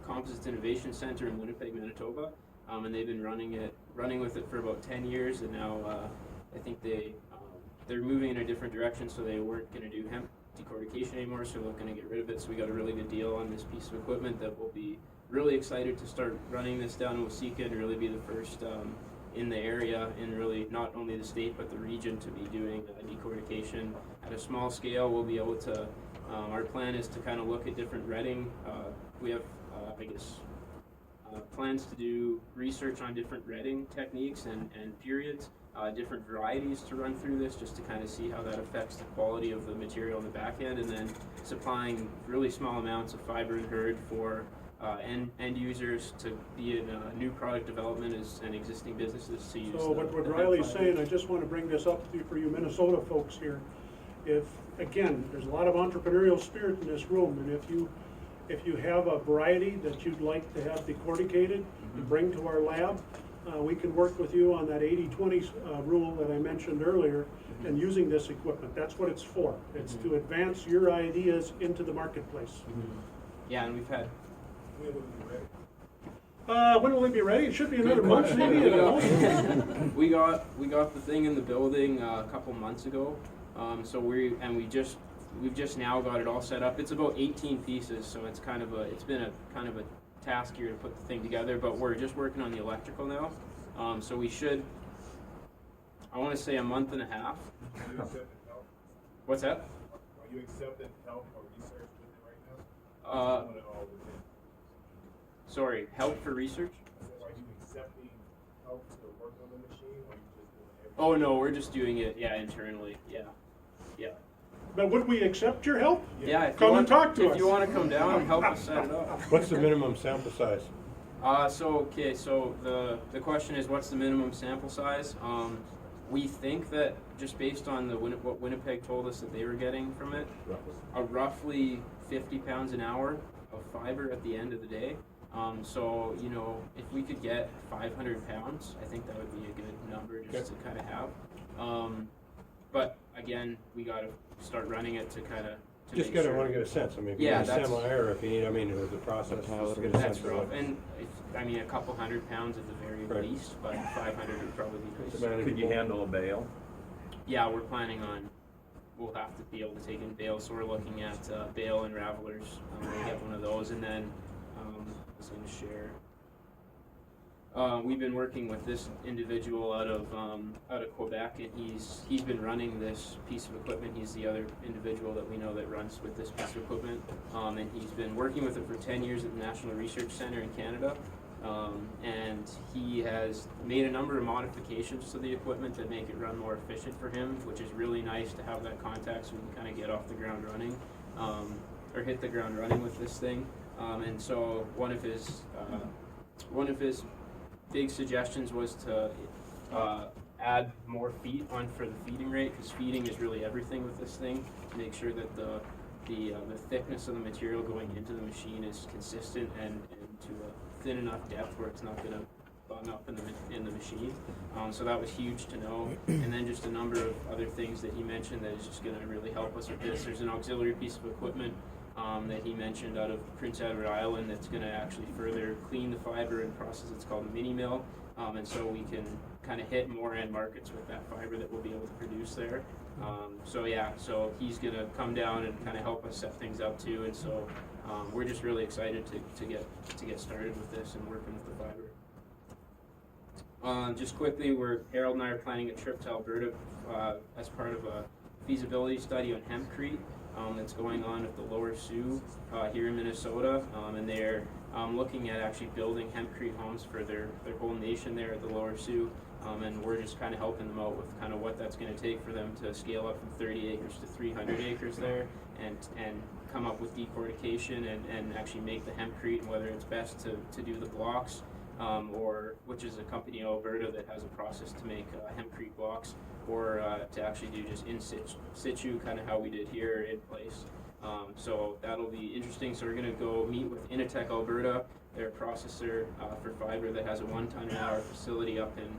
Speaker 1: Composites Innovation Center in Winnipeg, Manitoba, and they've been running with it for about 10 years, and now I think they're moving in a different direction, so they weren't going to do hemp decortication anymore, so they're looking to get rid of it. So we got a really good deal on this piece of equipment that we'll be really excited to start running this down in Wasika and really be the first in the area, and really not only the state but the region, to be doing decordication at a small scale. We'll be able to, our plan is to kind of look at different retting. We have, plans to do research on different retting techniques and periods, different varieties to run through this, just to kind of see how that affects the quality of the material in the back end, and then supplying really small amounts of fiber and hurd for end users, to be in new product development and existing businesses to use.
Speaker 5: So what Riley's saying, I just want to bring this up for you Minnesota folks here. If, again, there's a lot of entrepreneurial spirit in this room, and if you have a variety that you'd like to have decorticated to bring to our lab, we can work with you on that 80-20 rule that I mentioned earlier, and using this equipment. That's what it's for. It's to advance your ideas into the marketplace.
Speaker 1: Yeah, and we've had.
Speaker 5: When will it be ready? It should be another month, maybe.
Speaker 1: We got the thing in the building a couple months ago. So we've just now got it all set up. It's about 18 pieces, so it's been a kind of a task here to put the thing together, but we're just working on the electrical now. So we should, I want to say, a month and a half. What's that?
Speaker 9: Are you accepting help or research with it right now?
Speaker 1: Sorry, help for research?
Speaker 9: Are you accepting help to work on the machine, or are you just doing everything?
Speaker 1: Oh no, we're just doing it, internally, yeah.
Speaker 5: But would we accept your help?
Speaker 1: Yeah, if
Speaker 5: Come and talk to us.
Speaker 1: If you want to come down and help us set it up.
Speaker 8: What's the minimum sample size?
Speaker 1: So the question is, what's the minimum sample size? We think that, just based on what Winnipeg told us that they were getting from it, roughly 50 pounds an hour of fiber at the end of the day. So, if we could get 500 pounds, I think that would be a good number just to kind of have. But again, we got to start running it to kind of
Speaker 8: just want to get a sense. I mean, sample error if you need. I mean, the process. Just to get a sense of
Speaker 1: rough. And a couple 100 pounds at the very least, but 500 would probably be good.
Speaker 7: Could you handle a bale?
Speaker 1: Yeah, we're planning on. We'll have to be able to take in bales, so we're looking at bale and ravelers. We'll get one of those, and then I was going to share. We've been working with this individual out of Quebec, and he's been running this piece of equipment. He's the other individual that we know that runs with this piece of equipment, and he's been working with it for 10 years at the National Research Center in Canada, and he has made a number of modifications to the equipment that make it run more efficient for him, which is really nice to have that contact so we can kind of get off the ground running, or hit the ground running with this thing. And so one of his big suggestions was to add more feet on for the feeding rate, because feeding is really everything with this thing, to make sure that the thickness of the material going into the machine is consistent and to a thin enough depth where it's not going to bung up in the machine. So that was huge to know. And then just a number of other things that he mentioned that is just going to really help us with this. There's an auxiliary piece of equipment that he mentioned out of Prince Edward Island that's going to actually further clean the fiber and process. It's called a mini mill, and so we can kind of hit more end markets with that fiber that we'll be able to produce there. So he's going to come down and kind of help us set things up too, and so we're just really excited to get started with this and working with the fiber. Just quickly, Harold and I are planning a trip to Alberta as part of a feasibility study on hempcrete that's going on at the Lower Sioux here in Minnesota, and they're looking at actually building hempcrete homes for their whole nation there at the Lower Sioux, and we're just kind of helping them out with kind of what that's going to take for them to scale up from 30 acres to 300 acres there, and come up with decordication and actually make the hempcrete, and whether it's best to do the blocks, or which is a company in Alberta that has a process to make hempcrete blocks, or to actually do just in situ, kind of how we did here in place. So that'll be interesting. So we're going to go meet with Initech Alberta, their processor for fiber that has a 1 ton an hour facility up in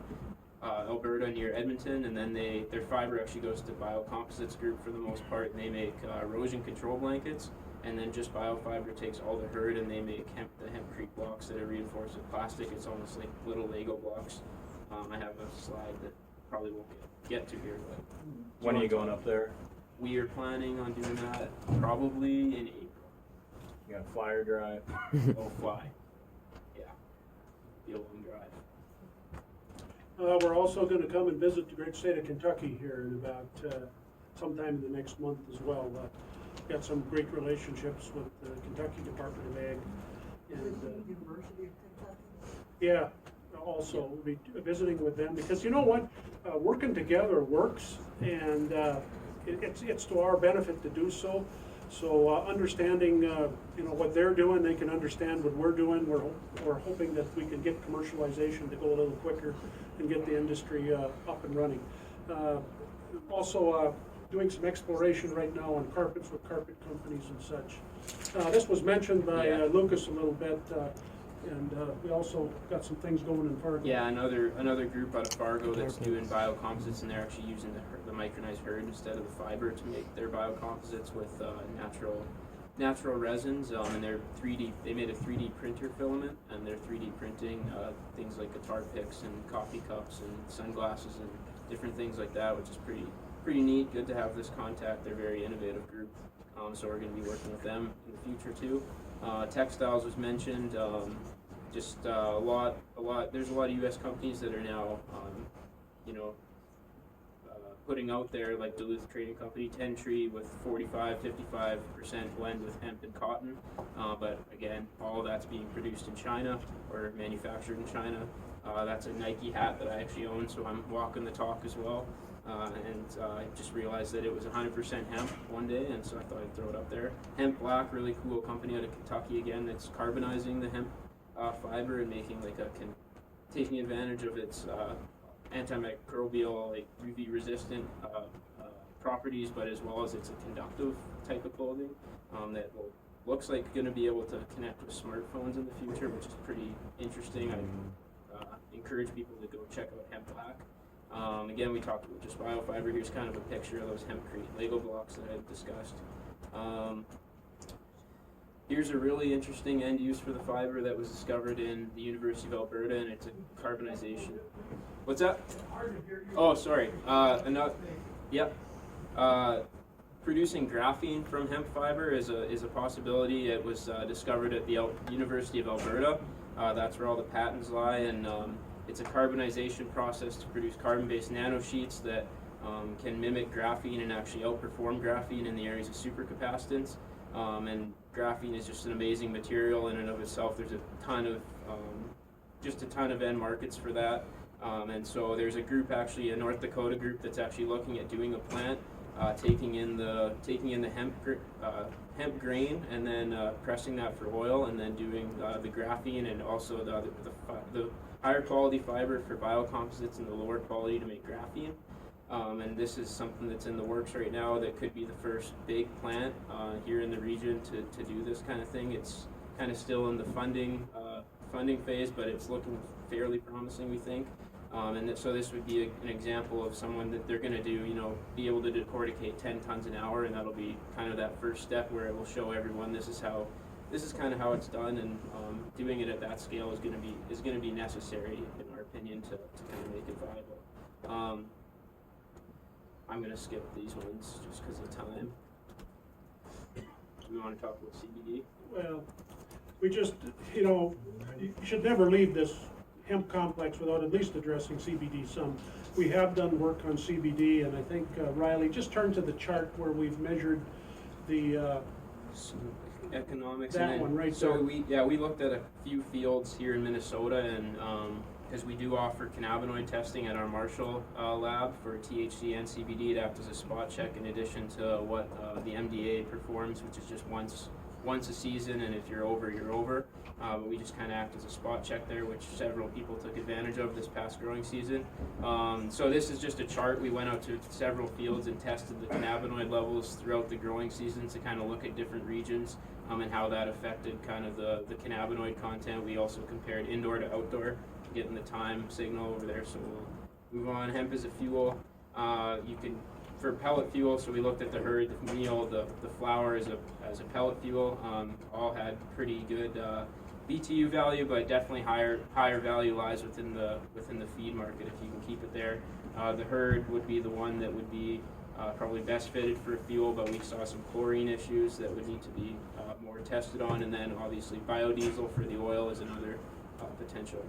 Speaker 1: Alberta near Edmonton, and then their fiber actually goes to Biocomposites Group for the most part, and they make erosion control blankets. And then just Biofiber takes all the hurd, and they make the hempcrete blocks that are reinforced with plastic. It's almost like little Lego blocks. I have a slide that probably won't get to here. But
Speaker 7: When are you going up there?
Speaker 1: We are planning on doing that probably in April.
Speaker 7: You got fly or drive?
Speaker 1: Oh, fly. Yeah. Be a long drive.
Speaker 5: We're also gonna come and visit the great state of Kentucky here in about, sometime in the next month as well. Got some great relationships with the Kentucky Department of Ag. And,
Speaker 4: University of Kentucky?
Speaker 5: yeah, also we'll be visiting with them, because you know what? Working together works, and it's to our benefit to do so. So understanding, you know, what they're doing, they can understand what we're doing. We're hoping that we can get commercialization to go a little quicker and get the industry up and running. Also doing some exploration right now on carpets with carpet companies and such. This was mentioned by Lucas a little bit, and we also got some things going in Fargo.
Speaker 1: Yeah, another group out of Fargo that's doing biocomposites, and they're actually using the micronized herd instead of the fiber to make their biocomposites with natural resins. And they made a 3D printer filament, and they're 3D printing things like guitar picks and coffee cups and sunglasses and different things like that, which is pretty neat. Good to have this contact. They're a very innovative group, so we're going to be working with them in the future too. Textiles was mentioned. Just a lot. There's a lot of U.S. companies that are now, putting out there, like Duluth Trading Company, 10 Tree with 45-55% blend with hemp and cotton. But again, all of that's being produced in China or manufactured in China. That's a Nike hat that I actually own, so I'm walking the talk as well. And I just realized that it was 100% hemp one day, and so I thought I'd throw it up there. Hemp Black, really cool company out of Kentucky again, that's carbonizing the hemp fiber and making taking advantage of its antimicrobial, like UV resistant properties, but as well as it's a conductive type of clothing that looks like going to be able to connect with smartphones in the future, which is pretty interesting. I encourage people to go check out Hemp Black. Again, we talked about just biofiber. Here's kind of a picture of those hempcrete Lego blocks that I've discussed. Here's a really interesting end use for the fiber that was discovered in the University of Alberta, and it's a carbonization. What's that? Oh, sorry. Yep. Producing graphene from hemp fiber is a possibility. It was discovered at the University of Alberta. That's where all the patents lie, and it's a carbonization process to produce carbon-based nanosheets that can mimic graphene and actually outperform graphene in the areas of supercapacitance. And graphene is just an amazing material in and of itself. There's a ton of end markets for that. And so there's a group, actually a North Dakota group, that's actually looking at doing a plant, taking in the hemp grain and then pressing that for oil, and then doing the graphene and also the higher quality fiber for biocomposites and the lower quality to make graphene. And this is something that's in the works right now that could be the first big plant here in the region to do this kind of thing. It's kind of still in the funding phase, but it's looking fairly promising, we think. And so this would be an example of someone that they're going to do, be able to decordicate 10 tons an hour, and that'll be kind of that first step where it will show everyone this is kind of how it's done, and doing it at that scale is going to be necessary, in our opinion, to kind of make it viable. I'm going to skip these ones just because of time. Do we want to talk about CBD?
Speaker 5: Well, we just, you should never leave this hemp complex without at least addressing CBD some. We have done work on CBD, and I think, Riley, just turn to the chart where we've measured the
Speaker 1: economics.
Speaker 5: That one right
Speaker 1: so
Speaker 5: there.
Speaker 1: we looked at a few fields here in Minnesota, and because we do offer cannabinoid testing at our Marshall lab for THC and CBD to act as a spot check in addition to what the MDA performs, which is just once a season, and if you're over, you're over. But we just kind of act as a spot check there, which several people took advantage of this past growing season. So this is just a chart. We went out to several fields and tested the cannabinoid levels throughout the growing season to kind of look at different regions and how that affected kind of the cannabinoid content. We also compared indoor to outdoor, getting the time signal over there. So we'll move on. Hemp as a fuel. You can, for pellet fuel, so we looked at the herd, the meal, the flour as a pellet fuel. All had pretty good BTU value, but definitely higher value lies within the feed market if you can keep it there. The herd would be the one that would be probably best fitted for fuel, but we saw some chlorine issues that would need to be more tested on, and then obviously biodiesel for the oil is another potential.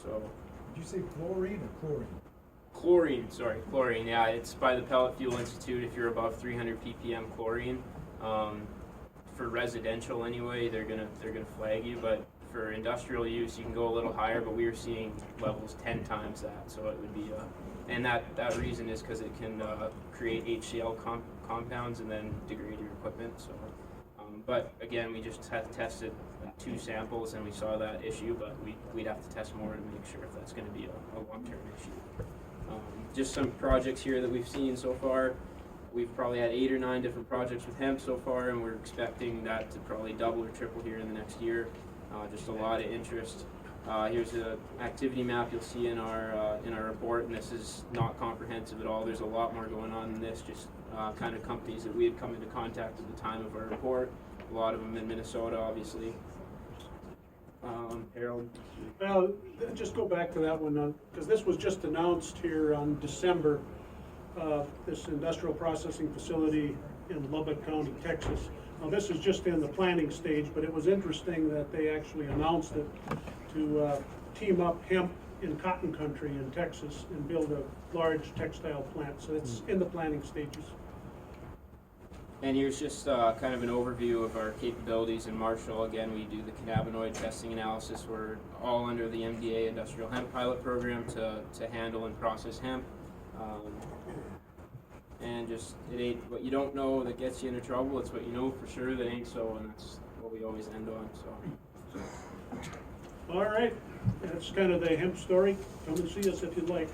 Speaker 1: So
Speaker 9: Did you say fluorine or chlorine?
Speaker 1: Chlorine, yeah, it's by the Pellet Fuel Institute. If you're above 300 ppm chlorine, for residential anyway, they're gonna flag you, but for industrial use, you can go a little higher, but we were seeing levels 10 times that, so it would be, and that reason is because it can create HCl compounds and then degrade your equipment, so, but again, we just had tested 2 samples and we saw that issue, but we'd have to test more to make sure if that's gonna be a long-term issue. Just some projects here that we've seen so far. We've probably had 8 or 9 different projects with hemp so far, and we're expecting that to probably double or triple here in the next year. Just a lot of interest. Here's an activity map you'll see in our report, and this is not comprehensive at all. There's a lot more going on than this, just kind of companies that we had come into contact at the time of our report. A lot of them in Minnesota, obviously. Harold?
Speaker 5: Well, just go back to that one, because this was just announced here on December, this industrial processing facility in Lubbock County, Texas. Now, this is just in the planning stage, but it was interesting that they actually announced it to team up hemp in cotton country in Texas and build a large textile plant. So it's in the planning stages.
Speaker 1: And here's just kind of an overview of our capabilities in Marshall. Again, we do the cannabinoid testing analysis. We're all under the MDA Industrial Hemp Pilot Program to handle and process hemp. And just, it ain't what you don't know that gets you into trouble, it's what you know for sure that ain't so, and that's what we always end on, so.
Speaker 5: All right, that's kind of the hemp story. Come and see us if you'd like.